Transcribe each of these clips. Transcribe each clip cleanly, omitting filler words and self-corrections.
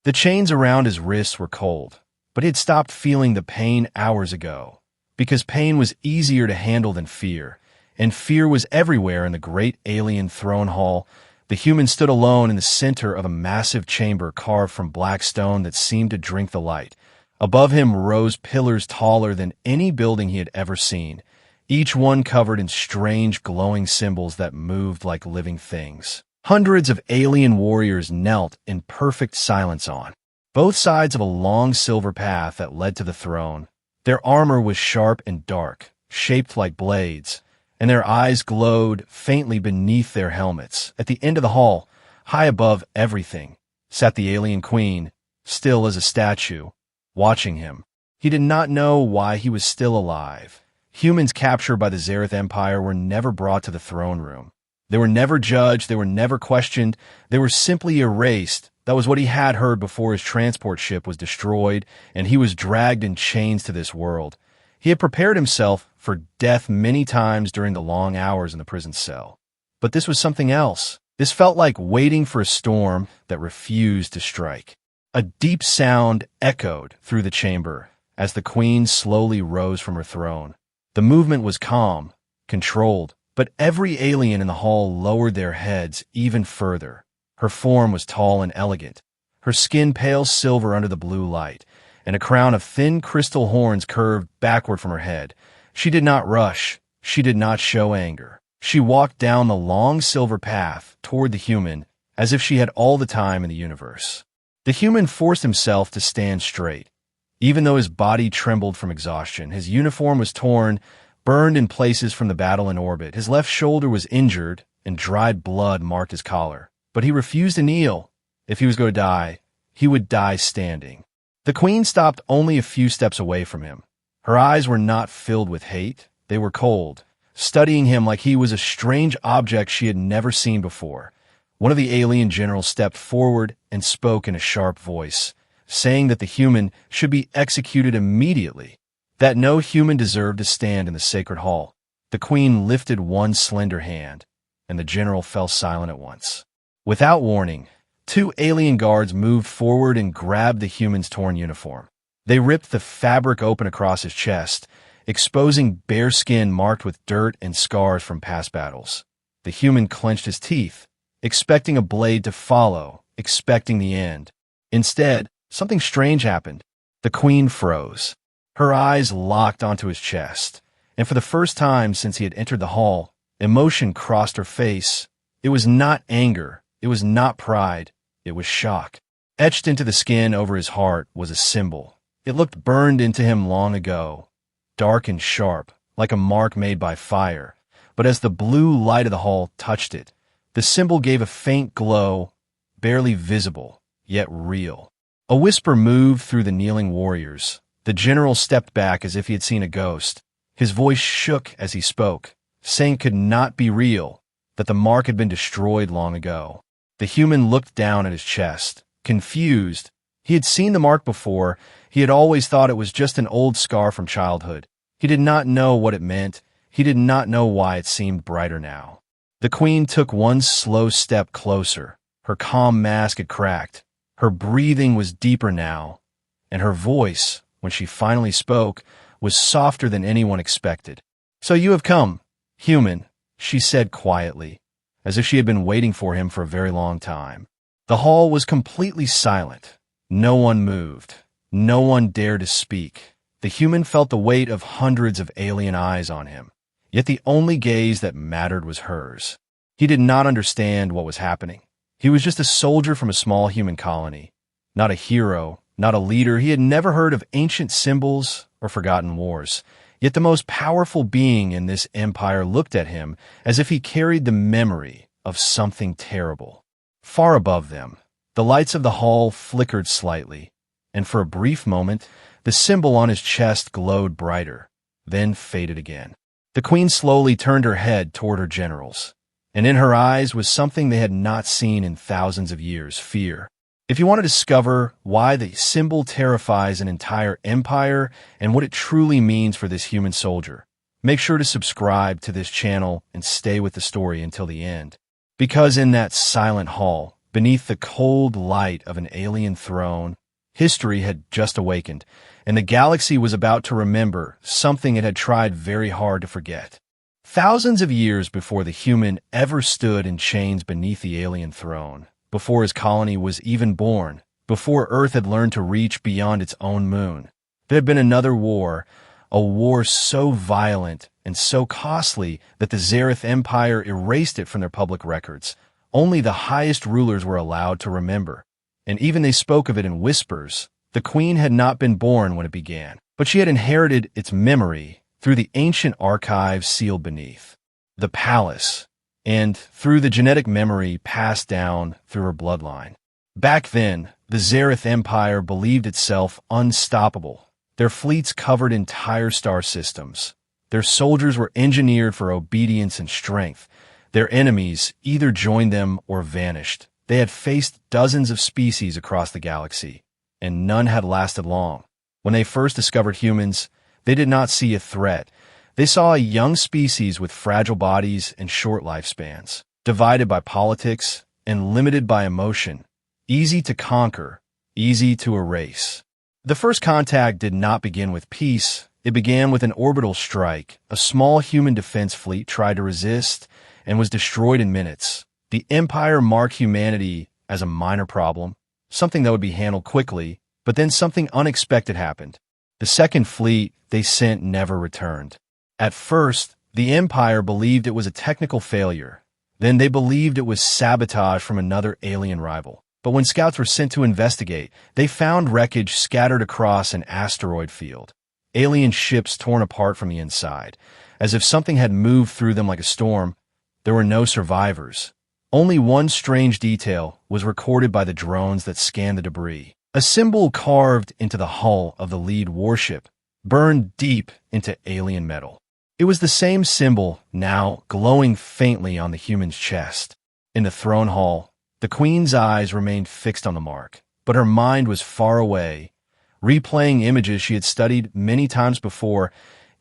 The chains around his wrists were cold, but he had stopped feeling the pain hours ago, because pain was easier to handle than fear, and fear was everywhere in the great alien throne hall. The human stood alone in the center of a massive chamber carved from black stone that seemed to drink the light. Above him rose pillars taller than any building he had ever seen, each one covered in strange glowing symbols that moved like living things. Hundreds of alien warriors knelt in perfect silence on both sides of a long silver path that led to the throne. Their armor was sharp and dark, shaped like blades, and their eyes glowed faintly beneath their helmets. At the end of the hall, high above everything, sat the alien queen, still as a statue, watching him. He did not know why he was still alive. Humans captured by the Zareth Empire were never brought to the throne room. They were never judged, they were never questioned, they were simply erased. That was what he had heard before his transport ship was destroyed, and he was dragged in chains to this world. He had prepared himself for death many times during the long hours in the prison cell. But this was something else. This felt like waiting for a storm that refused to strike. A deep sound echoed through the chamber as the queen slowly rose from her throne. The movement was calm, controlled, but every alien in the hall lowered their heads even further. Her form was tall and elegant, her skin pale silver under the blue light, and a crown of thin crystal horns curved backward from her head. She did not rush. She did not show anger. She walked down the long silver path toward the human as if she had all the time in the universe. The human forced himself to stand straight. Even though his body trembled from exhaustion, his uniform was torn, burned in places from the battle in orbit. His left shoulder was injured, and dried blood marked his collar. But he refused to kneel. If he was going to die, he would die standing. The queen stopped only a few steps away from him. Her eyes were not filled with hate. They were cold, studying him like he was a strange object she had never seen before. One of the alien generals stepped forward and spoke in a sharp voice, saying that the human should be executed immediately, that no human deserved to stand in the sacred hall. The queen lifted one slender hand, and the general fell silent at once. Without warning, two alien guards moved forward and grabbed the human's torn uniform. They ripped the fabric open across his chest, exposing bare skin marked with dirt and scars from past battles. The human clenched his teeth, expecting a blade to follow, expecting the end. Instead, something strange happened. The queen froze. Her eyes locked onto his chest, and for the first time since he had entered the hall, emotion crossed her face. It was not anger. It was not pride. It was shock. Etched into the skin over his heart was a symbol. It looked burned into him long ago, dark and sharp, like a mark made by fire. But as the blue light of the hall touched it, the symbol gave a faint glow, barely visible, yet real. A whisper moved through the kneeling warriors. The general stepped back as if he had seen a ghost. His voice shook as he spoke, saying it could not be real, that the mark had been destroyed long ago. The human looked down at his chest, confused. He had seen the mark before. He had always thought it was just an old scar from childhood. He did not know what it meant. He did not know why it seemed brighter now. The queen took one slow step closer. Her calm mask had cracked. Her breathing was deeper now, and her voice, when she finally spoke, was softer than anyone expected. "So you have come, human," she said quietly, as if she had been waiting for him for a very long time. The hall was completely silent. No one moved. No one dared to speak. The human felt the weight of hundreds of alien eyes on him, yet the only gaze that mattered was hers. He did not understand what was happening. He was just a soldier from a small human colony, not a hero, not a leader. He had never heard of ancient symbols or forgotten wars. Yet the most powerful being in this empire looked at him as if he carried the memory of something terrible. Far above them, the lights of the hall flickered slightly, and for a brief moment, the symbol on his chest glowed brighter, then faded again. The queen slowly turned her head toward her generals, and in her eyes was something they had not seen in thousands of years: fear. If you want to discover why the symbol terrifies an entire empire and what it truly means for this human soldier, make sure to subscribe to this channel and stay with the story until the end. Because in that silent hall, beneath the cold light of an alien throne, history had just awakened, and the galaxy was about to remember something it had tried very hard to forget. Thousands of years before the human ever stood in chains beneath the alien throne, before his colony was even born, before Earth had learned to reach beyond its own moon, there had been another war, a war so violent and so costly that the Zareth Empire erased it from their public records. Only the highest rulers were allowed to remember, and even they spoke of it in whispers. The queen had not been born when it began, but she had inherited its memory through the ancient archives sealed beneath the palace, and through the genetic memory passed down through her bloodline. Back then, the Zareth Empire believed itself unstoppable. Their fleets covered entire star systems. Their soldiers were engineered for obedience and strength. Their enemies either joined them or vanished. They had faced dozens of species across the galaxy, and none had lasted long. When they first discovered humans, they did not see a threat. They saw a young species with fragile bodies and short lifespans, divided by politics and limited by emotion, easy to conquer, easy to erase. The first contact did not begin with peace. It began with an orbital strike. A small human defense fleet tried to resist and was destroyed in minutes. The Empire marked humanity as a minor problem, something that would be handled quickly, but then something unexpected happened. The second fleet they sent never returned. At first, the Empire believed it was a technical failure. Then they believed it was sabotage from another alien rival. But when scouts were sent to investigate, they found wreckage scattered across an asteroid field. Alien ships torn apart from the inside, as if something had moved through them like a storm. There were no survivors. Only one strange detail was recorded by the drones that scanned the debris. A symbol carved into the hull of the lead warship, burned deep into alien metal. It was the same symbol, now glowing faintly on the human's chest. In the throne hall, the queen's eyes remained fixed on the mark, but her mind was far away, replaying images she had studied many times before.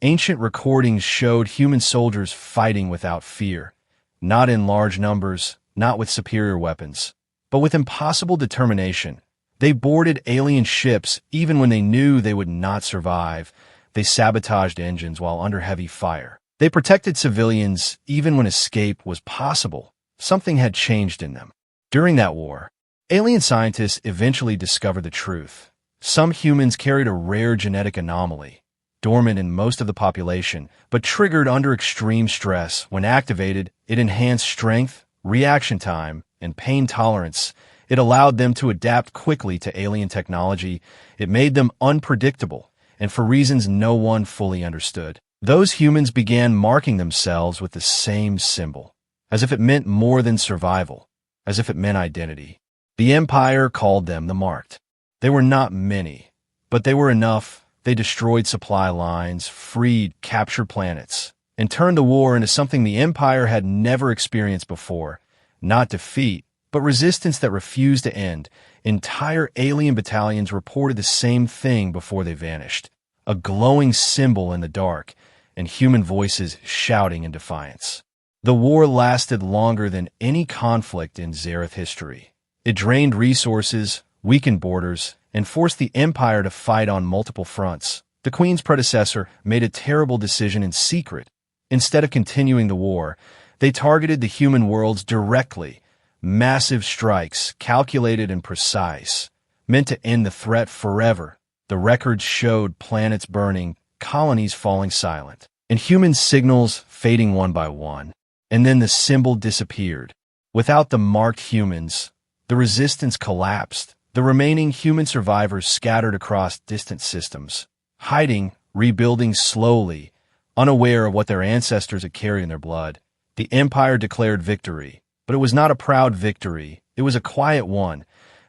Ancient recordings showed human soldiers fighting without fear, not in large numbers, not with superior weapons, but with impossible determination. They boarded alien ships even when they knew they would not survive. They sabotaged engines while under heavy fire. They protected civilians even when escape was possible. Something had changed in them. During that war, alien scientists eventually discovered the truth. Some humans carried a rare genetic anomaly, dormant in most of the population, but triggered under extreme stress. When activated, it enhanced strength, reaction time, and pain tolerance. It allowed them to adapt quickly to alien technology. It made them unpredictable, and for reasons no one fully understood. Those humans began marking themselves with the same symbol, as if it meant more than survival, as if it meant identity. The Empire called them the Marked. They were not many, but they were enough. They destroyed supply lines, freed captured planets, and turned the war into something the Empire had never experienced before. Not defeat, but resistance that refused to end. Entire alien battalions reported the same thing before they vanished. A glowing symbol in the dark, and human voices shouting in defiance. The war lasted longer than any conflict in Zareth history. It drained resources, weakened borders, and forced the Empire to fight on multiple fronts. The Queen's predecessor made a terrible decision in secret. Instead of continuing the war, they targeted the human worlds directly. Massive strikes, calculated and precise, meant to end the threat forever. The records showed planets burning, colonies falling silent, and human signals fading one by one. And then the symbol disappeared. Without the marked humans, the resistance collapsed. The remaining human survivors scattered across distant systems, hiding, rebuilding slowly, unaware of what their ancestors had carried in their blood. The Empire declared victory, but it was not a proud victory. It was a quiet one,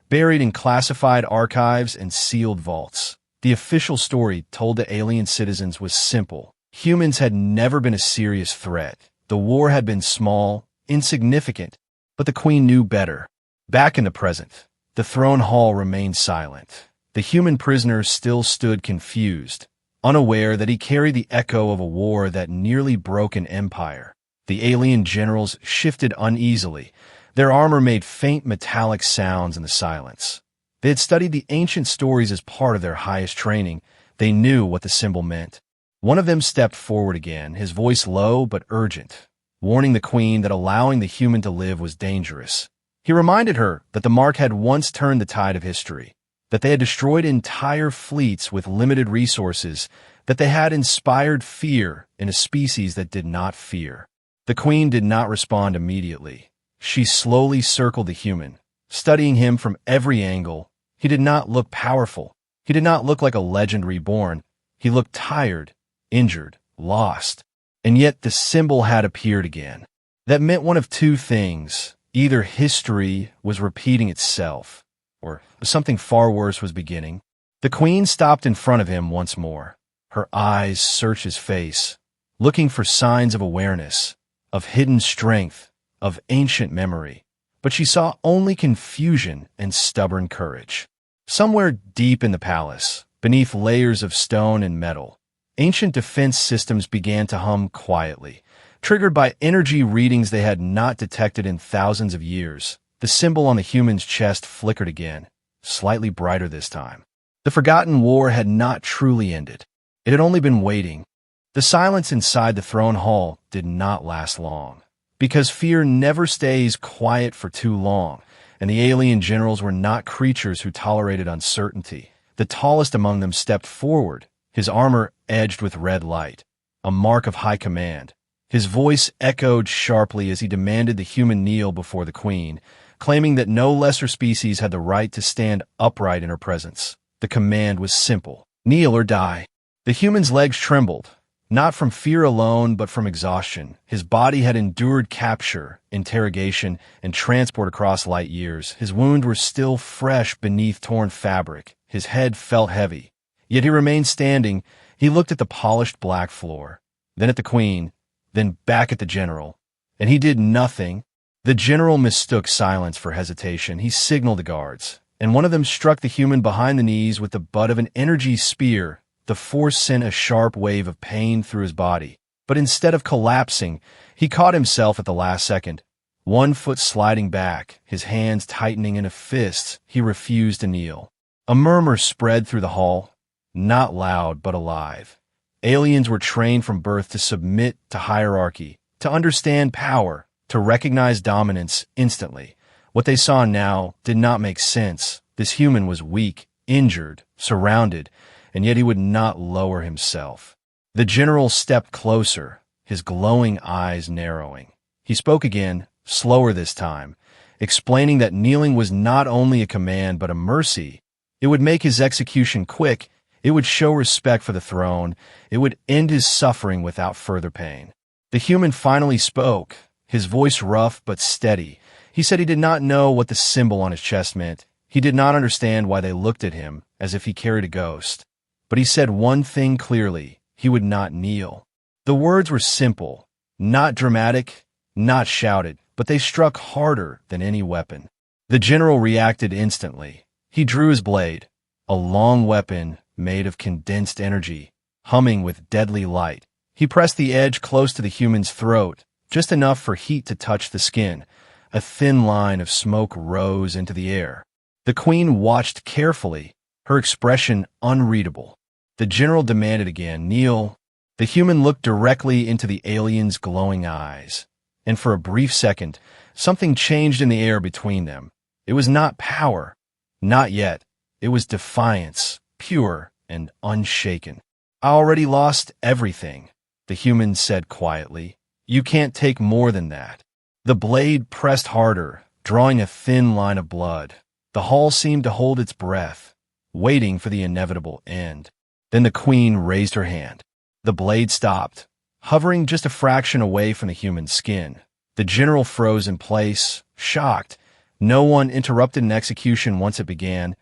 buried in classified archives and sealed vaults. The official story told to alien citizens was simple. Humans had never been a serious threat. The war had been small, insignificant, but the Queen knew better. Back in the present, the throne hall remained silent. The human prisoner still stood confused, unaware that he carried the echo of a war that nearly broke an empire. The alien generals shifted uneasily, Their armor made faint metallic sounds in the silence. They had studied the ancient stories as part of their highest training. They knew what the symbol meant. One of them stepped forward again, his voice low but urgent, warning the queen that allowing the human to live was dangerous. He reminded her that the mark had once turned the tide of history, that they had destroyed entire fleets with limited resources, that they had inspired fear in a species that did not fear. The queen did not respond immediately. She slowly circled the human, studying him from every angle. He did not look powerful. He did not look like a legend reborn. He looked tired, injured, lost. And yet the symbol had appeared again. That meant one of two things. Either history was repeating itself, or something far worse was beginning. The queen stopped in front of him once more. Her eyes searched his face, looking for signs of awareness, of hidden strength, of ancient memory. But she saw only confusion and stubborn courage. Somewhere deep in the palace, beneath layers of stone and metal, ancient defense systems began to hum quietly, triggered by energy readings they had not detected in thousands of years. The symbol on the human's chest flickered again, slightly brighter this time. The forgotten war had not truly ended. It had only been waiting. The silence inside the throne hall did not last long, because fear never stays quiet for too long, and the alien generals were not creatures who tolerated uncertainty. The tallest among them stepped forward, his armor edged with red light, a mark of high command. His voice echoed sharply as he demanded the human kneel before the queen, claiming that no lesser species had the right to stand upright in her presence. The command was simple: kneel or die. The human's legs trembled, not from fear alone, but from exhaustion. His body had endured capture, interrogation, and transport across light years. His wounds were still fresh beneath torn fabric. His head felt heavy. Yet he remained standing. He looked at the polished black floor, then at the queen, then back at the general. And he did nothing. The general mistook silence for hesitation. He signaled the guards, and one of them struck the human behind the knees with the butt of an energy spear. The force sent a sharp wave of pain through his body. But instead of collapsing, he caught himself at the last second. One foot sliding back, his hands tightening into fists, he refused to kneel. A murmur spread through the hall, not loud but alive. Aliens were trained from birth to submit to hierarchy, to understand power, to recognize dominance instantly. What they saw now did not make sense. This human was weak, injured, surrounded, and yet he would not lower himself. The general stepped closer, his glowing eyes narrowing. He spoke again, slower this time, explaining that kneeling was not only a command but a mercy. It would make his execution quick. It would show respect for the throne. It would end his suffering without further pain. The human finally spoke, his voice rough but steady. He said he did not know what the symbol on his chest meant. He did not understand why they looked at him as if he carried a ghost. But he said one thing clearly: he would not kneel. The words were simple, not dramatic, not shouted, but they struck harder than any weapon. The general reacted instantly. He drew his blade, a long weapon made of condensed energy, humming with deadly light. He pressed the edge close to the human's throat, just enough for heat to touch the skin. A thin line of smoke rose into the air. The queen watched carefully, her expression unreadable. The general demanded again, "Kneel." The human looked directly into the alien's glowing eyes, and for a brief second, something changed in the air between them. It was not power, not yet. It was defiance, pure and unshaken. "I already lost everything," the human said quietly. "You can't take more than that." The blade pressed harder, drawing a thin line of blood. The hall seemed to hold its breath, waiting for the inevitable end. Then the queen raised her hand. The blade stopped, hovering just a fraction away from the human's skin. The general froze in place, shocked. No one interrupted an execution once it began,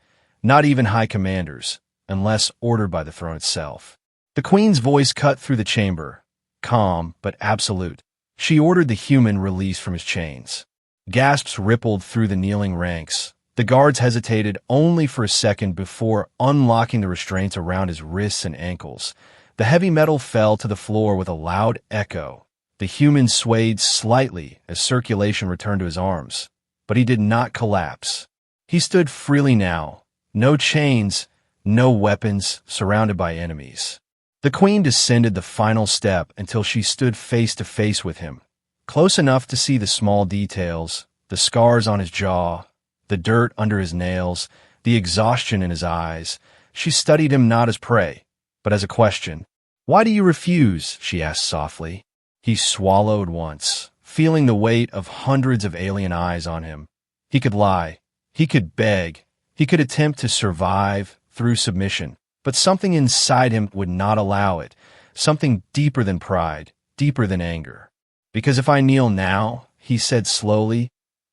not even high commanders, unless ordered by the throne itself. The queen's voice cut through the chamber, calm but absolute. She ordered the human released from his chains. Gasps rippled through the kneeling ranks. The guards hesitated only for a second before unlocking the restraints around his wrists and ankles. The heavy metal fell to the floor with a loud echo. The human swayed slightly as circulation returned to his arms. but he did not collapse. He stood freely now, no chains, no weapons, surrounded by enemies. The queen descended the final step until she stood face to face with him, close enough to see the small details, the scars on his jaw, the dirt under his nails, the exhaustion in his eyes. She studied him not as prey, but as a question. "Why do you refuse?" she asked softly. He swallowed once, feeling the weight of hundreds of alien eyes on him. He could lie. He could beg. He could attempt to survive through submission. But something inside him would not allow it, something deeper than pride, deeper than anger. "Because if I kneel now," he said slowly,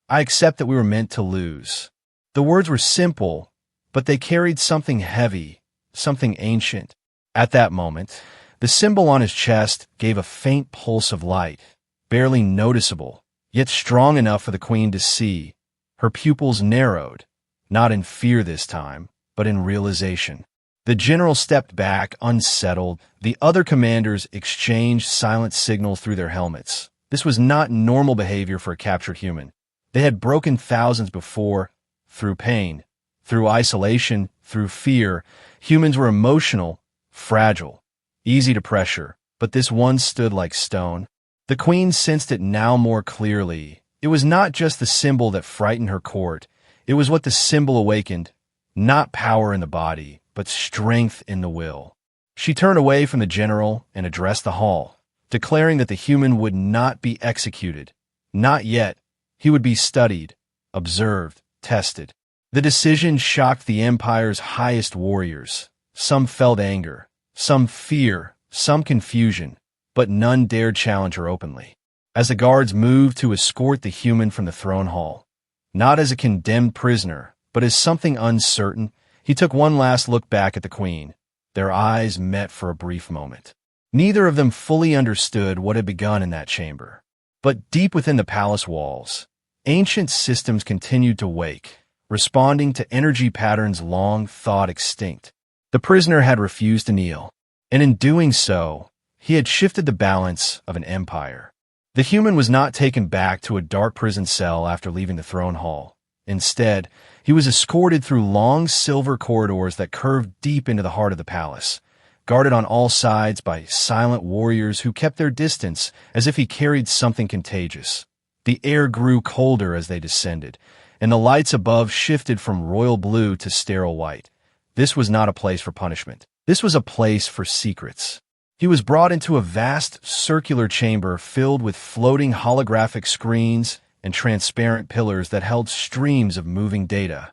"I accept that we were meant to lose." The words were simple, but they carried something heavy, something ancient. At that moment, the symbol on his chest gave a faint pulse of light, barely noticeable, yet strong enough for the queen to see. Her pupils narrowed, not in fear this time, but in realization. The general stepped back, unsettled. The other commanders exchanged silent signals through their helmets. This was not normal behavior for a captured human. They had broken thousands before, through pain, through isolation, through fear. Humans were emotional, fragile, easy to pressure, but this one stood like stone. The queen sensed it now more clearly. It was not just the symbol that frightened her court. It was what the symbol awakened, not power in the body, but strength in the will. She turned away from the general and addressed the hall, declaring that the human would not be executed. Not yet. He would be studied, observed, tested. The decision shocked the Empire's highest warriors. Some felt anger, some fear, some confusion, but none dared challenge her openly. As the guards moved to escort the human from the throne hall, not as a condemned prisoner, but as something uncertain, he took one last look back at the queen. Their eyes met for a brief moment. Neither of them fully understood what had begun in that chamber. But deep within the palace walls, ancient systems continued to wake, responding to energy patterns long thought extinct. The prisoner had refused to kneel, and in doing so, he had shifted the balance of an empire. The human was not taken back to a dark prison cell after leaving the throne hall. Instead, he was escorted through long silver corridors that curved deep into the heart of the palace, guarded on all sides by silent warriors who kept their distance as if he carried something contagious. The air grew colder as they descended, and the lights above shifted from royal blue to sterile white. This was not a place for punishment. This was a place for secrets. He was brought into a vast circular chamber filled with floating holographic screens and transparent pillars that held streams of moving data.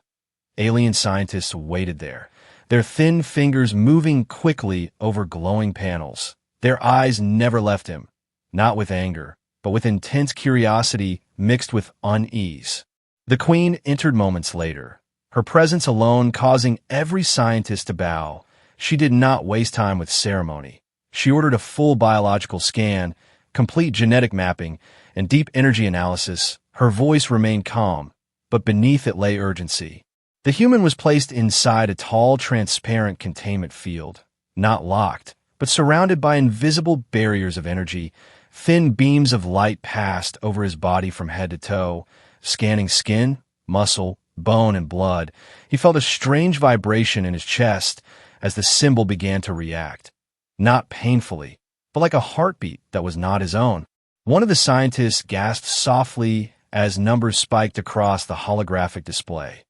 Alien scientists waited there, their thin fingers moving quickly over glowing panels. Their eyes never left him, not with anger, but with intense curiosity mixed with unease. The queen entered moments later, her presence alone causing every scientist to bow. She did not waste time with ceremony. She ordered a full biological scan, complete genetic mapping, and deep energy analysis. Her voice remained calm, but beneath it lay urgency. The human was placed inside a tall, transparent containment field, not locked, but surrounded by invisible barriers of energy. Thin beams of light passed over his body from head to toe, scanning skin, muscle, bone, and blood. He felt a strange vibration in his chest as the symbol began to react. Not painfully, but like a heartbeat that was not his own. One of the scientists gasped softly as numbers spiked across the holographic display.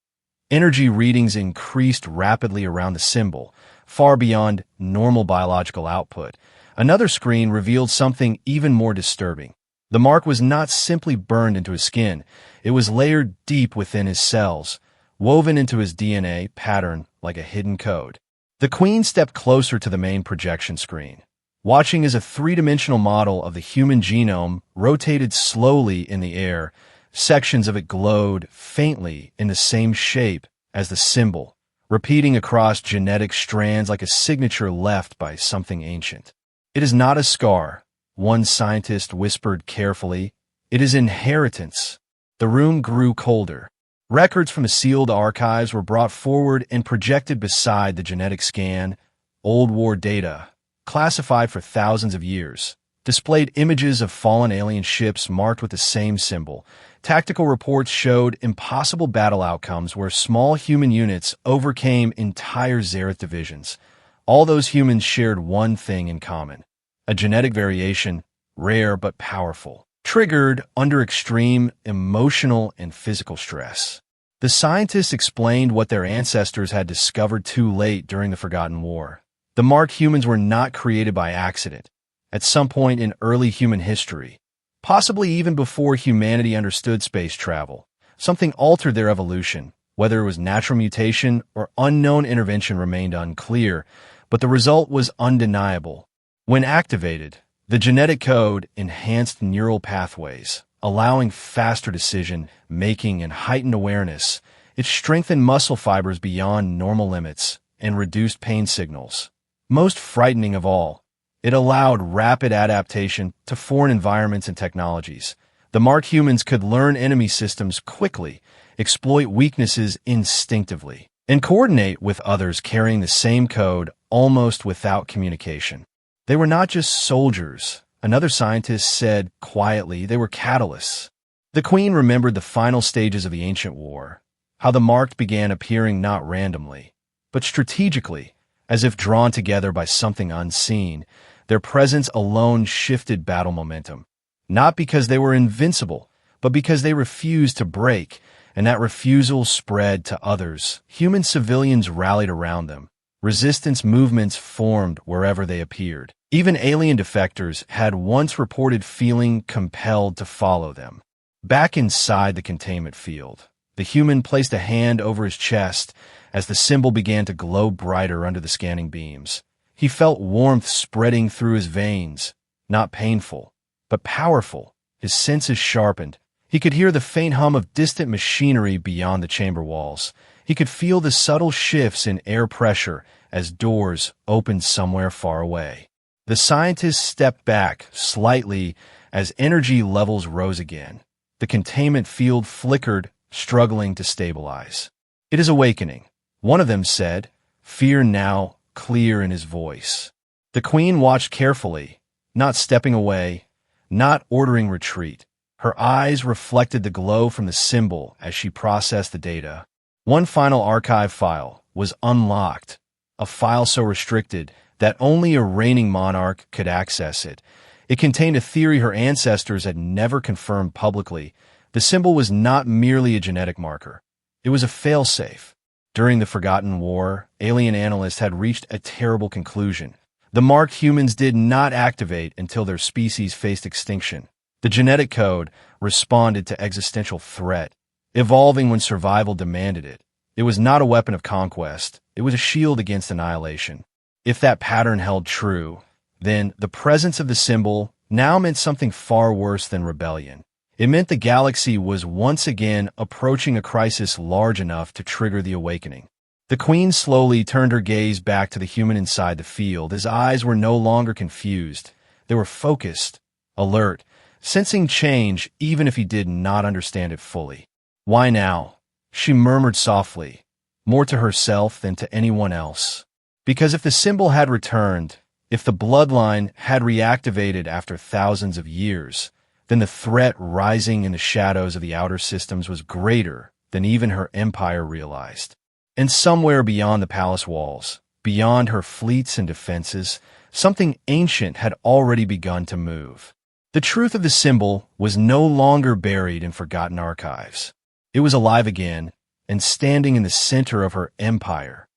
Energy readings increased rapidly around the symbol, far beyond normal biological output. Another screen revealed something even more disturbing. The mark was not simply burned into his skin. It was layered deep within his cells, woven into his DNA pattern like a hidden code. The queen stepped closer to the main projection screen, watching as a three-dimensional model of the human genome rotated slowly in the air. Sections of it glowed faintly in the same shape as the symbol, repeating across genetic strands like a signature left by something ancient. "It is not a scar," one scientist whispered carefully. "It is inheritance." The room grew colder. Records from the sealed archives were brought forward and projected beside the genetic scan. Old war data, classified for thousands of years, displayed images of fallen alien ships marked with the same symbol, Tactical reports showed impossible battle outcomes where small human units overcame entire Xerath divisions. All those humans shared one thing in common: a genetic variation, rare but powerful, triggered under extreme emotional and physical stress. The scientists explained what their ancestors had discovered too late during the Forgotten War. The marked humans were not created by accident. At some point in early human history, possibly even before humanity understood space travel, something altered their evolution. Whether it was natural mutation or unknown intervention remained unclear, but the result was undeniable. When activated, the genetic code enhanced neural pathways, allowing faster decision-making and heightened awareness. It strengthened muscle fibers beyond normal limits and reduced pain signals. Most frightening of all, it allowed rapid adaptation to foreign environments and technologies. The marked humans could learn enemy systems quickly, exploit weaknesses instinctively, and coordinate with others carrying the same code almost without communication. They were not just soldiers. Another scientist said quietly they were catalysts. The Queen remembered the final stages of the ancient war, how the marked began appearing not randomly, but strategically, as if drawn together by something unseen. Their presence alone shifted battle momentum, not because they were invincible, but because they refused to break, and that refusal spread to others. Human civilians rallied around them. Resistance movements formed wherever they appeared. Even alien defectors had once reported feeling compelled to follow them. Back inside the containment field, the human placed a hand over his chest as the symbol began to glow brighter under the scanning beams. He felt warmth spreading through his veins, not painful, but powerful. His senses sharpened. He could hear the faint hum of distant machinery beyond the chamber walls. He could feel the subtle shifts in air pressure as doors opened somewhere far away. The scientists stepped back slightly as energy levels rose again. The containment field flickered, struggling to stabilize. "It is awakening," one of them said, fear now clear in his voice. The Queen watched carefully, not stepping away, not ordering retreat. Her eyes reflected the glow from the symbol as she processed the data. One final archive file was unlocked, a file so restricted that only a reigning monarch could access it. It contained a theory her ancestors had never confirmed publicly. The symbol was not merely a genetic marker. It was a failsafe. During the Forgotten War, alien analysts had reached a terrible conclusion. The marked humans did not activate until their species faced extinction. The genetic code responded to existential threat, evolving when survival demanded it. It was not a weapon of conquest. It was a shield against annihilation. If that pattern held true, then the presence of the symbol now meant something far worse than rebellion. It meant the galaxy was once again approaching a crisis large enough to trigger the awakening. The Queen slowly turned her gaze back to the human inside the field. His eyes were no longer confused. They were focused, alert, sensing change even if he did not understand it fully. "Why now?" she murmured softly, more to herself than to anyone else. Because if the symbol had returned, if the bloodline had reactivated after thousands of years, then the threat rising in the shadows of the outer systems was greater than even her empire realized. And somewhere beyond the palace walls, beyond her fleets and defenses, something ancient had already begun to move. The truth of the symbol was no longer buried in forgotten archives. It was alive again and standing in the center of her empire.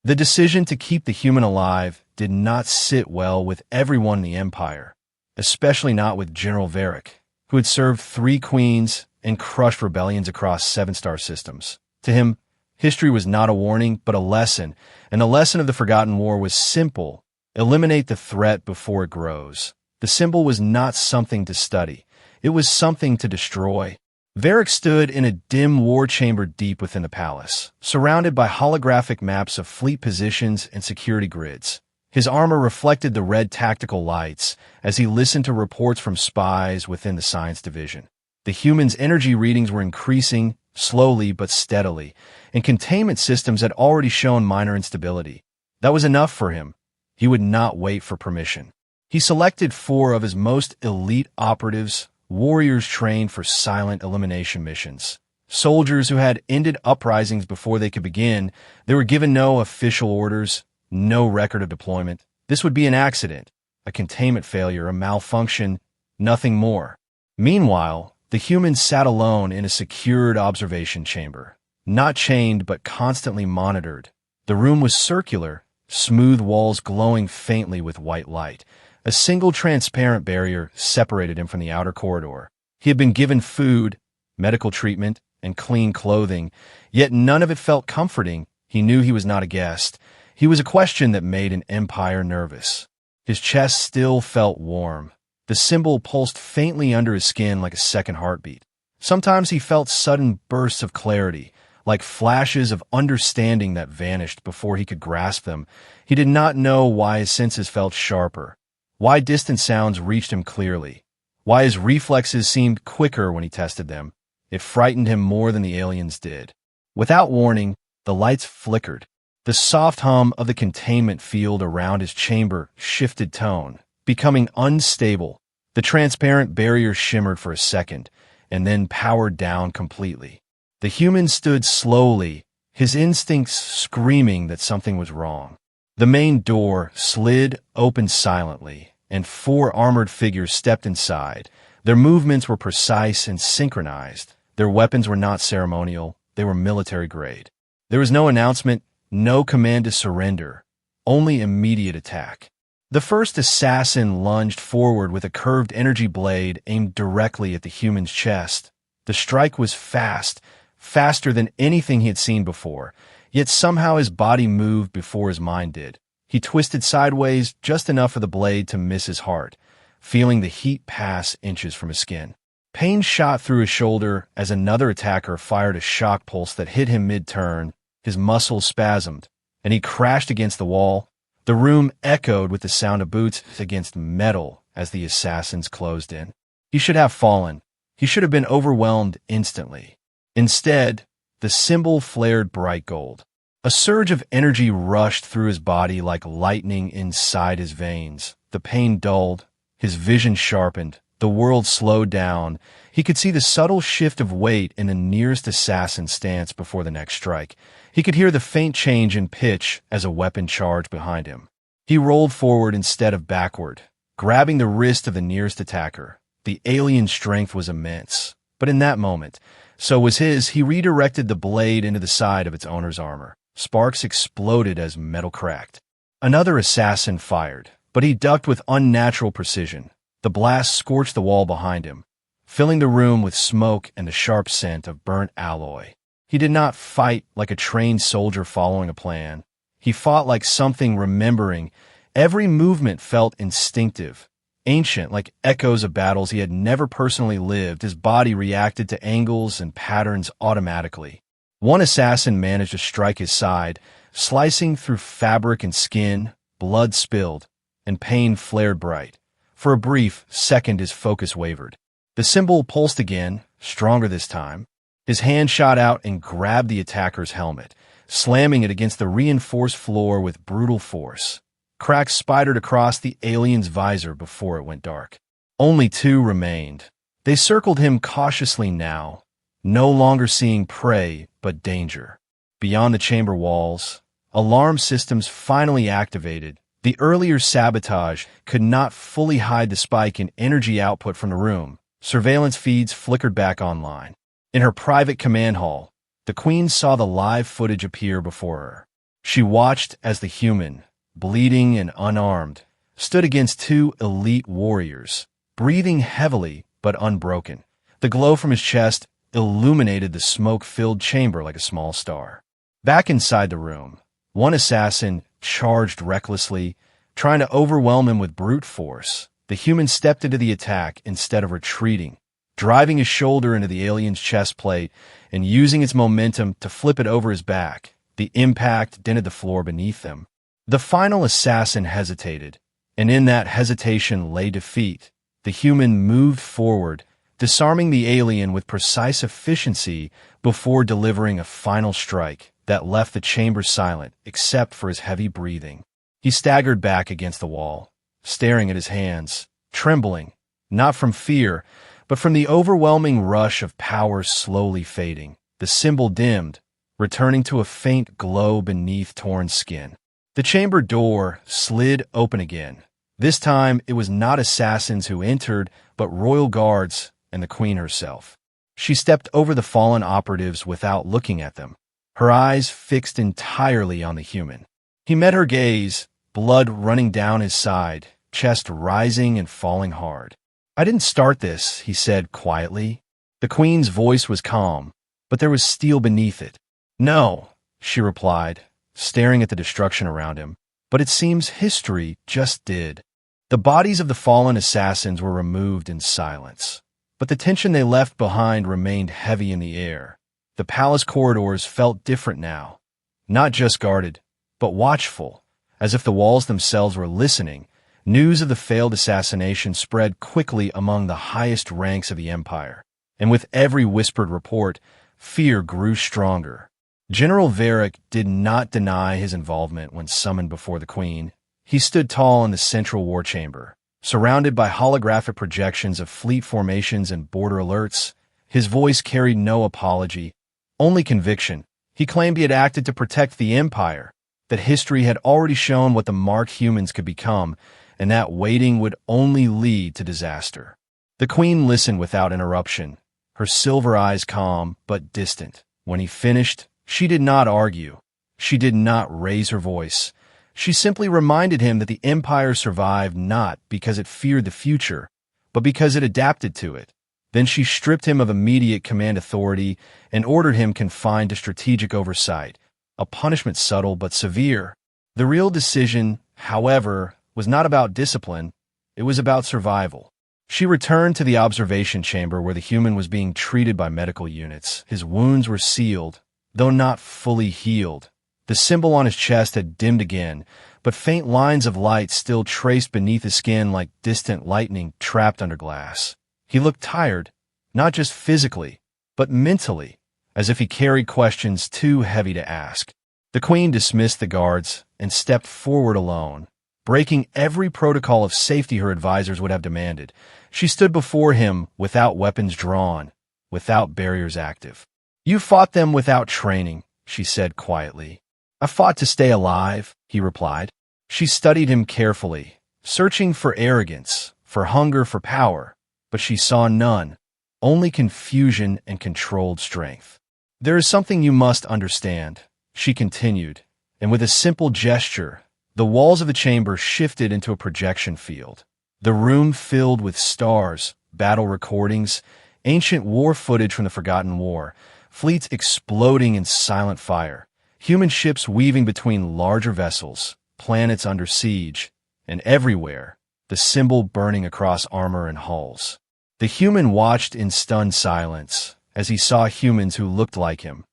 The decision to keep the human alive did not sit well with everyone in the empire, especially not with General Varric, who had served 3 queens and crushed rebellions across 7-star systems. To him, history was not a warning, but a lesson, and the lesson of the Forgotten War was simple: eliminate the threat before it grows. The symbol was not something to study. It was something to destroy. Varric stood in a dim war chamber deep within the palace, surrounded by holographic maps of fleet positions and security grids. His armor reflected the red tactical lights as he listened to reports from spies within the science division. The humans' energy readings were increasing, slowly but steadily, and containment systems had already shown minor instability. That was enough for him. He would not wait for permission. He selected 4 of his most elite operatives, warriors trained for silent elimination missions. Soldiers who had ended uprisings before they could begin. They were given no official orders, no record of deployment. This would be an accident, a containment failure, a malfunction, nothing more. Meanwhile, the humans sat alone in a secured observation chamber, not chained but constantly monitored. The room was circular, smooth walls glowing faintly with white light. A single transparent barrier separated him from the outer corridor. He had been given food, medical treatment, and clean clothing, yet none of it felt comforting. He knew he was not a guest. He was a question that made an empire nervous. His chest still felt warm. The symbol pulsed faintly under his skin like a second heartbeat. Sometimes he felt sudden bursts of clarity, like flashes of understanding that vanished before he could grasp them. He did not know why his senses felt sharper, why distant sounds reached him clearly, why his reflexes seemed quicker when he tested them. It frightened him more than the aliens did. Without warning, the lights flickered. The soft hum of the containment field around his chamber shifted tone, becoming unstable. The transparent barrier shimmered for a second, and then powered down completely. The human stood slowly, his instincts screaming that something was wrong. The main door slid open silently, and 4 armored figures stepped inside. Their movements were precise and synchronized. Their weapons were not ceremonial, they were military grade. There was no announcement, no command to surrender, only immediate attack. The first assassin lunged forward with a curved energy blade aimed directly at the human's chest. The strike was fast, faster than anything he had seen before, yet somehow his body moved before his mind did. He twisted sideways just enough for the blade to miss his heart, feeling the heat pass inches from his skin. Pain shot through his shoulder as another attacker fired a shock pulse that hit him mid-turn. His muscles spasmed, and he crashed against the wall. The room echoed with the sound of boots against metal as the assassins closed in. He should have fallen. He should have been overwhelmed instantly. Instead, the symbol flared bright gold. A surge of energy rushed through his body like lightning inside his veins. The pain dulled, his vision sharpened, the world slowed down. He could see the subtle shift of weight in the nearest assassin's stance before the next strike. He could hear the faint change in pitch as a weapon charged behind him. He rolled forward instead of backward, grabbing the wrist of the nearest attacker. The alien's strength was immense, but in that moment, so was his. He redirected the blade into the side of its owner's armor. Sparks exploded as metal cracked. Another assassin fired, but he ducked with unnatural precision. The blast scorched the wall behind him, filling the room with smoke and the sharp scent of burnt alloy. He did not fight like a trained soldier following a plan. He fought like something remembering. Every movement felt instinctive, ancient, like echoes of battles he had never personally lived. His body reacted to angles and patterns automatically. One assassin managed to strike his side, slicing through fabric and skin. Blood spilled, and pain flared bright. For a brief second, his focus wavered. The symbol pulsed again, stronger this time. His hand shot out and grabbed the attacker's helmet, slamming it against the reinforced floor with brutal force. Cracks spidered across the alien's visor before it went dark. Only 2 remained. They circled him cautiously now, no longer seeing prey but danger. Beyond the chamber walls, alarm systems finally activated. The earlier sabotage could not fully hide the spike in energy output from the room. Surveillance feeds flickered back online. In her private command hall, the Queen saw the live footage appear before her. She watched as the human, bleeding and unarmed, stood against 2 elite warriors, breathing heavily but unbroken. The glow from his chest illuminated the smoke-filled chamber like a small star. Back inside the room, one assassin charged recklessly, trying to overwhelm him with brute force. The human stepped into the attack instead of retreating, driving his shoulder into the alien's chest plate and using its momentum to flip it over his back. The impact dented the floor beneath them. The final assassin hesitated, and in that hesitation lay defeat. The human moved forward, disarming the alien with precise efficiency before delivering a final strike that left the chamber silent except for his heavy breathing. He staggered back against the wall, staring at his hands, trembling, not from fear, But from the overwhelming rush of power slowly fading, the symbol dimmed, returning to a faint glow beneath torn skin. The chamber door slid open again. This time, it was not assassins who entered, but royal guards and the queen herself. She stepped over the fallen operatives without looking at them, her eyes fixed entirely on the human. He met her gaze, blood running down his side, chest rising and falling hard. "I didn't start this," he said quietly. The queen's voice was calm, but there was steel beneath it. "No," she replied, staring at the destruction around him. "But it seems history just did." The bodies of the fallen assassins were removed in silence, but the tension they left behind remained heavy in the air. The palace corridors felt different now, not just guarded, but watchful, as if the walls themselves were listening. News of the failed assassination spread quickly among the highest ranks of the empire, and with every whispered report, fear grew stronger. General Varric did not deny his involvement when summoned before the queen. He stood tall in the central war chamber, surrounded by holographic projections of fleet formations and border alerts. His voice carried no apology, only conviction. He claimed he had acted to protect the empire, that history had already shown what the Mark humans could become, and that waiting would only lead to disaster. The queen listened without interruption, her silver eyes calm but distant. When he finished, she did not argue. She did not raise her voice. She simply reminded him that the empire survived not because it feared the future, but because it adapted to it. Then she stripped him of immediate command authority and ordered him confined to strategic oversight, a punishment subtle but severe. The real decision, however, was not about discipline, it was about survival. She returned to the observation chamber where the human was being treated by medical units. His wounds were sealed, though not fully healed. The symbol on his chest had dimmed again, but faint lines of light still traced beneath his skin like distant lightning trapped under glass. He looked tired, not just physically, but mentally, as if he carried questions too heavy to ask. The queen dismissed the guards and stepped forward alone, breaking every protocol of safety her advisors would have demanded. She stood before him without weapons drawn, without barriers active. "You fought them without training," she said quietly. "I fought to stay alive," he replied. She studied him carefully, searching for arrogance, for hunger for power, but she saw none, only confusion and controlled strength. "There is something you must understand," she continued, and with a simple gesture, the walls of the chamber shifted into a projection field. The room filled with stars, battle recordings, ancient war footage from the Forgotten War, fleets exploding in silent fire, human ships weaving between larger vessels, planets under siege, and everywhere, the symbol burning across armor and hulls. The human watched in stunned silence as he saw humans who looked like him,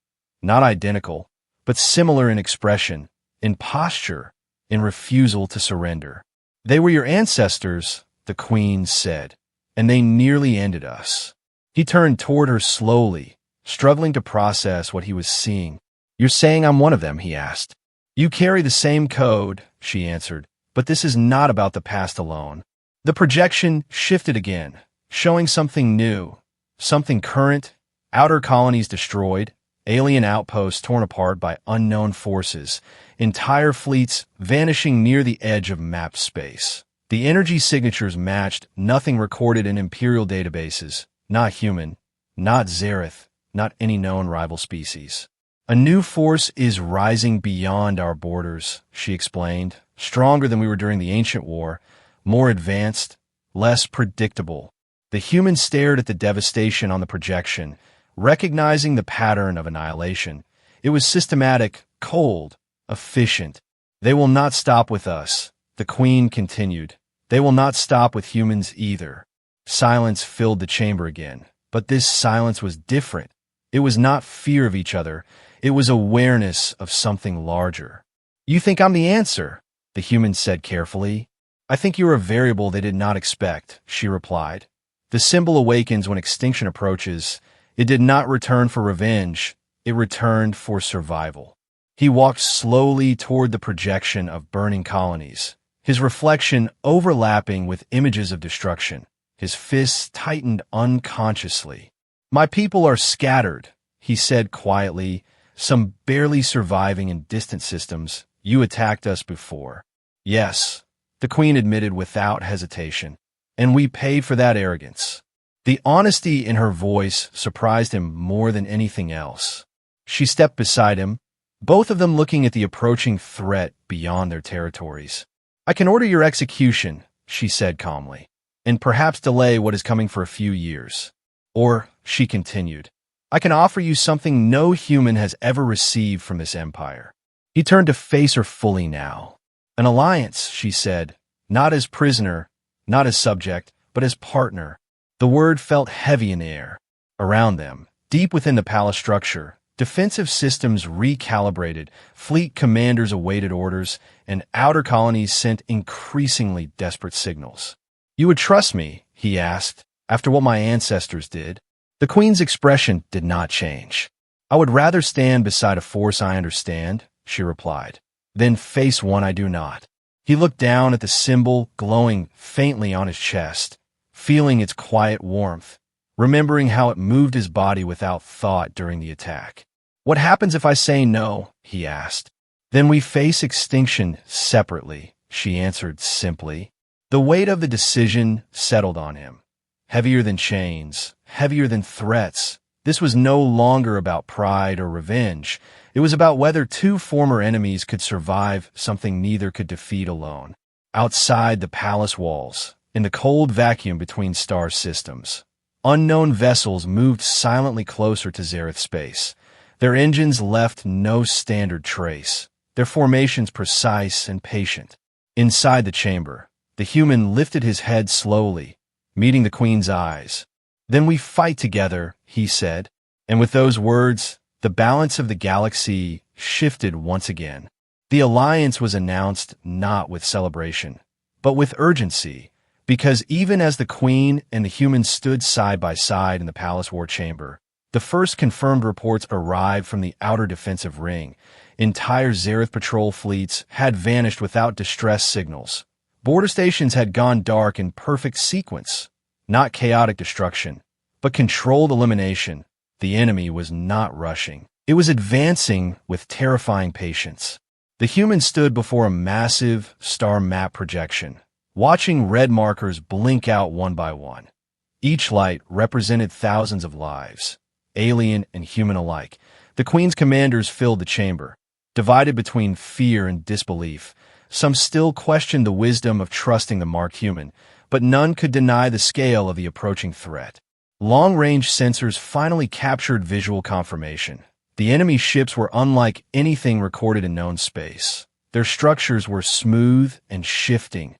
not identical, but similar in expression, in posture, in refusal to surrender. "They were your ancestors," the queen said, "and they nearly ended us." He turned toward her slowly, struggling to process what he was seeing. "You're saying I'm one of them?" he asked. "You carry the same code," she answered, "but this is not about the past alone." The projection shifted again, showing something new, something current, outer colonies destroyed, alien outposts torn apart by unknown forces, entire fleets vanishing near the edge of mapped space. The energy signatures matched nothing recorded in Imperial databases, not human, not Zareth, not any known rival species. "A new force is rising beyond our borders," she explained, "stronger than we were during the ancient war, more advanced, less predictable." The human stared at the devastation on the projection, recognizing the pattern of annihilation. It was systematic, cold, efficient. "They will not stop with us," the queen continued. "They will not stop with humans either." Silence filled the chamber again, but this silence was different. It was not fear of each other. It was awareness of something larger. "You think I'm the answer?" the human said carefully. "I think you're a variable they did not expect," she replied. "The symbol awakens when extinction approaches. It did not return for revenge. It returned for survival." He walked slowly toward the projection of burning colonies, his reflection overlapping with images of destruction. His fists tightened unconsciously. "My people are scattered," he said quietly, "some barely surviving in distant systems. You attacked us before." "Yes," the queen admitted without hesitation, "and we pay for that arrogance." The honesty in her voice surprised him more than anything else. She stepped beside him, both of them looking at the approaching threat beyond their territories. "I can order your execution," she said calmly, "and perhaps delay what is coming for a few years. Or," she continued, "I can offer you something no human has ever received from this empire." He turned to face her fully now. "An alliance," she said, "not as prisoner, not as subject, but as partner." The word felt heavy in the air. Around them, deep within the palace structure, defensive systems recalibrated, fleet commanders awaited orders, and outer colonies sent increasingly desperate signals. "You would trust me," he asked, "after what my ancestors did?" The queen's expression did not change. "I would rather stand beside a force I understand," she replied, "than face one I do not." He looked down at the symbol glowing faintly on his chest, feeling its quiet warmth, remembering how it moved his body without thought during the attack. "What happens if I say no?" he asked. "Then we face extinction separately," she answered simply. The weight of the decision settled on him. Heavier than chains, heavier than threats. This was no longer about pride or revenge. It was about whether two former enemies could survive something neither could defeat alone. Outside the palace walls, in the cold vacuum between star systems, unknown vessels moved silently closer to Zareth space. Their engines left no standard trace, their formations precise and patient. Inside the chamber, the human lifted his head slowly, meeting the queen's eyes. "Then we fight together," he said. And with those words, the balance of the galaxy shifted once again. The alliance was announced not with celebration, but with urgency, because even as the queen and the humans stood side by side in the palace war chamber, the first confirmed reports arrived from the outer defensive ring. Entire Zareth patrol fleets had vanished without distress signals. Border stations had gone dark in perfect sequence, not chaotic destruction, but controlled elimination. The enemy was not rushing. It was advancing with terrifying patience. The humans stood before a massive star map projection, watching red markers blink out one by one. Each light represented thousands of lives, alien and human alike. The Queen's commanders filled the chamber, divided between fear and disbelief. Some still questioned the wisdom of trusting the marked human, but none could deny the scale of the approaching threat. Long-range sensors finally captured visual confirmation. The enemy ships were unlike anything recorded in known space. Their structures were smooth and shifting,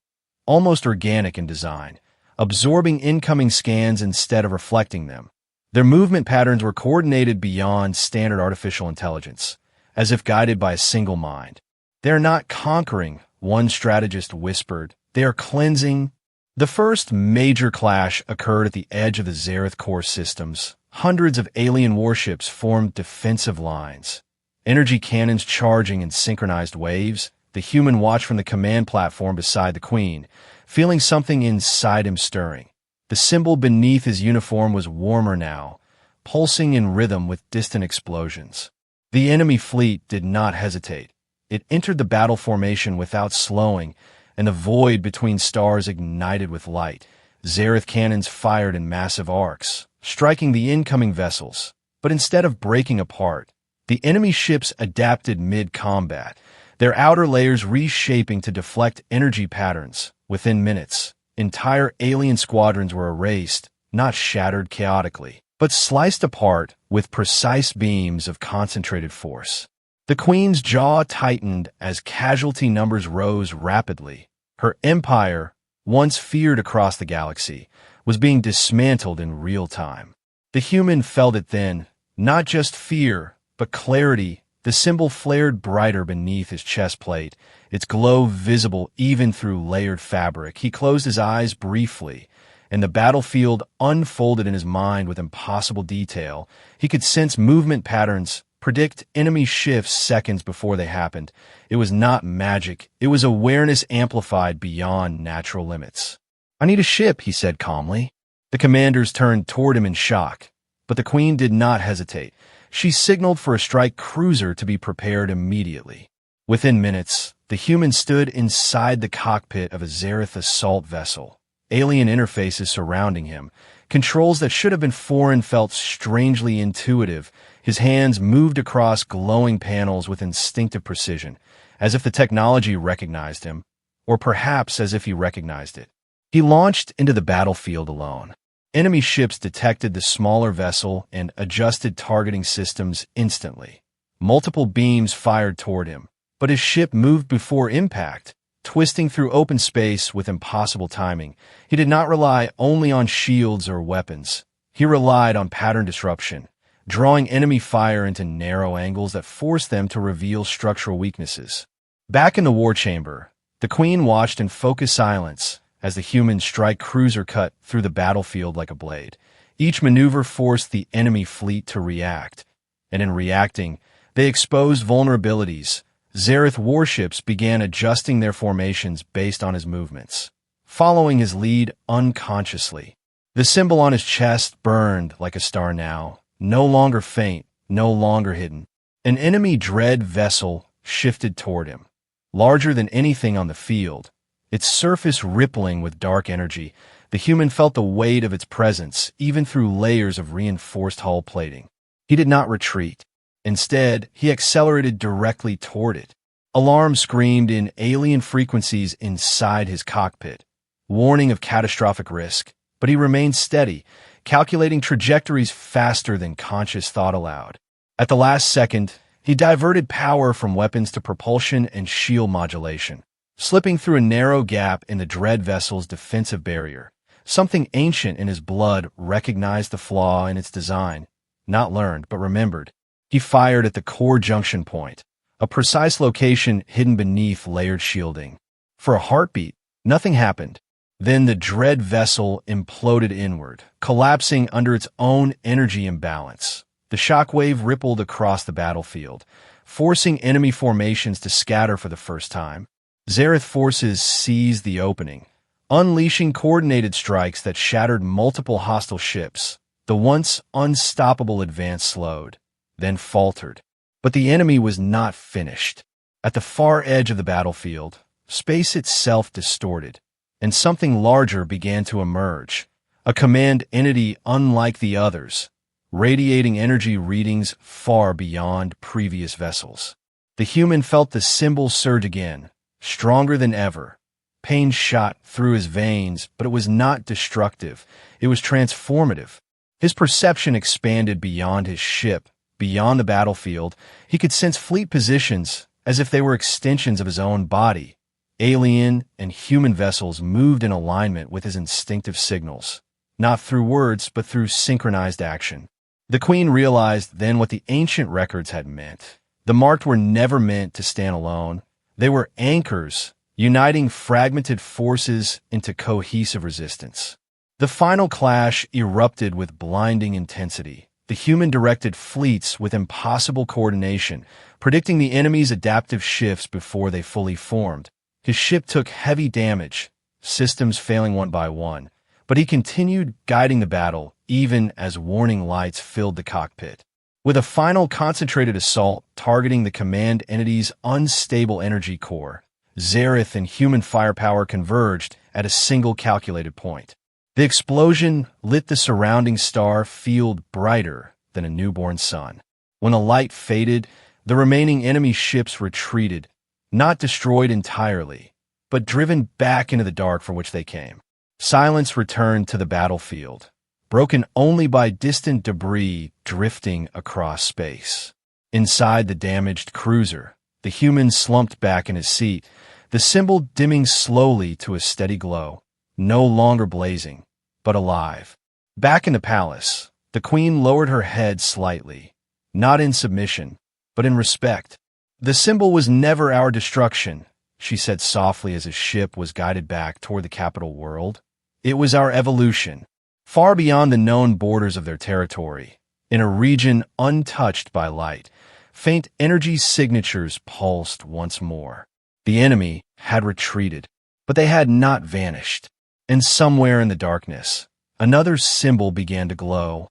almost organic in design, absorbing incoming scans instead of reflecting them. Their movement patterns were coordinated beyond standard artificial intelligence, as if guided by a single mind. "They're not conquering," one strategist whispered. "They are cleansing." The first major clash occurred at the edge of the Zareth core systems. Hundreds of alien warships formed defensive lines, energy cannons charging in synchronized waves. The human watched from the command platform beside the Queen, feeling something inside him stirring. The symbol beneath his uniform was warmer now, pulsing in rhythm with distant explosions. The enemy fleet did not hesitate. It entered the battle formation without slowing, and the void between stars ignited with light. Zareth cannons fired in massive arcs, striking the incoming vessels. But instead of breaking apart, the enemy ships adapted mid-combat, their outer layers reshaping to deflect energy patterns. Within minutes, entire alien squadrons were erased, not shattered chaotically, but sliced apart with precise beams of concentrated force. The Queen's jaw tightened as casualty numbers rose rapidly. Her empire, once feared across the galaxy, was being dismantled in real time. The human felt it then, not just fear, but clarity. The symbol flared brighter beneath his chest plate, its glow visible even through layered fabric. He closed his eyes briefly, and the battlefield unfolded in his mind with impossible detail. He could sense movement patterns, predict enemy shifts seconds before they happened. It was not magic. It was awareness amplified beyond natural limits. "I need a ship," he said calmly. The commanders turned toward him in shock, but the Queen did not hesitate. She signaled for a strike cruiser to be prepared immediately. Within minutes, the human stood inside the cockpit of a Zareth assault vessel. Alien interfaces surrounding him. Controls that should have been foreign felt strangely intuitive. His hands moved across glowing panels with instinctive precision, as if the technology recognized him, or perhaps as if he recognized it. He launched into the battlefield alone. Enemy ships detected the smaller vessel and adjusted targeting systems instantly. Multiple beams fired toward him, but his ship moved before impact, twisting through open space with impossible timing. He did not rely only on shields or weapons. He relied on pattern disruption, drawing enemy fire into narrow angles that forced them to reveal structural weaknesses. Back in the war chamber, the Queen watched in focused silence as the human strike cruiser cut through the battlefield like a blade. Each maneuver forced the enemy fleet to react, and in reacting, they exposed vulnerabilities. Zareth warships began adjusting their formations based on his movements, following his lead unconsciously. The symbol on his chest burned like a star now, no longer faint, no longer hidden. An enemy dread vessel shifted toward him, larger than anything on the field, its surface rippling with dark energy. The human felt the weight of its presence, even through layers of reinforced hull plating. He did not retreat. Instead, he accelerated directly toward it. Alarm screamed in alien frequencies inside his cockpit, warning of catastrophic risk, but he remained steady, calculating trajectories faster than conscious thought allowed. At the last second, he diverted power from weapons to propulsion and shield modulation, slipping through a narrow gap in the dread vessel's defensive barrier. Something ancient in his blood recognized the flaw in its design, not learned but remembered. He fired at the core junction point, a precise location hidden beneath layered shielding. For a heartbeat, nothing happened. Then the dread vessel imploded inward, collapsing under its own energy imbalance. The shockwave rippled across the battlefield, forcing enemy formations to scatter for the first time. Zareth forces seized the opening, unleashing coordinated strikes that shattered multiple hostile ships. The once unstoppable advance slowed, then faltered. But the enemy was not finished. At the far edge of the battlefield, space itself distorted, and something larger began to emerge, a command entity unlike the others, radiating energy readings far beyond previous vessels. The human felt the symbol surge again, stronger than ever. Pain shot through his veins, but it was not destructive. It was transformative. His perception expanded beyond his ship, beyond the battlefield. He could sense fleet positions as if they were extensions of his own body. Alien and human vessels moved in alignment with his instinctive signals, not through words but through synchronized action. The Queen realized then what the ancient records had meant. The marked were never meant to stand alone. They were anchors, uniting fragmented forces into cohesive resistance. The final clash erupted with blinding intensity. The human directed fleets with impossible coordination, predicting the enemy's adaptive shifts before they fully formed. His ship took heavy damage, systems failing one by one, but he continued guiding the battle even as warning lights filled the cockpit. With a final concentrated assault targeting the command entity's unstable energy core, Zareth and human firepower converged at a single calculated point. The explosion lit the surrounding star field brighter than a newborn sun. When the light faded, the remaining enemy ships retreated, not destroyed entirely, but driven back into the dark from which they came. Silence returned to the battlefield, broken only by distant debris drifting across space. Inside the damaged cruiser, the human slumped back in his seat, the symbol dimming slowly to a steady glow, no longer blazing, but alive. Back in the palace, the Queen lowered her head slightly, not in submission, but in respect. "The symbol was never our destruction," she said softly as his ship was guided back toward the capital world. "It was our evolution, far beyond the known borders of their territory. In a region untouched by light, faint energy signatures pulsed once more. The enemy had retreated, but they had not vanished. And somewhere in the darkness, another symbol began to glow.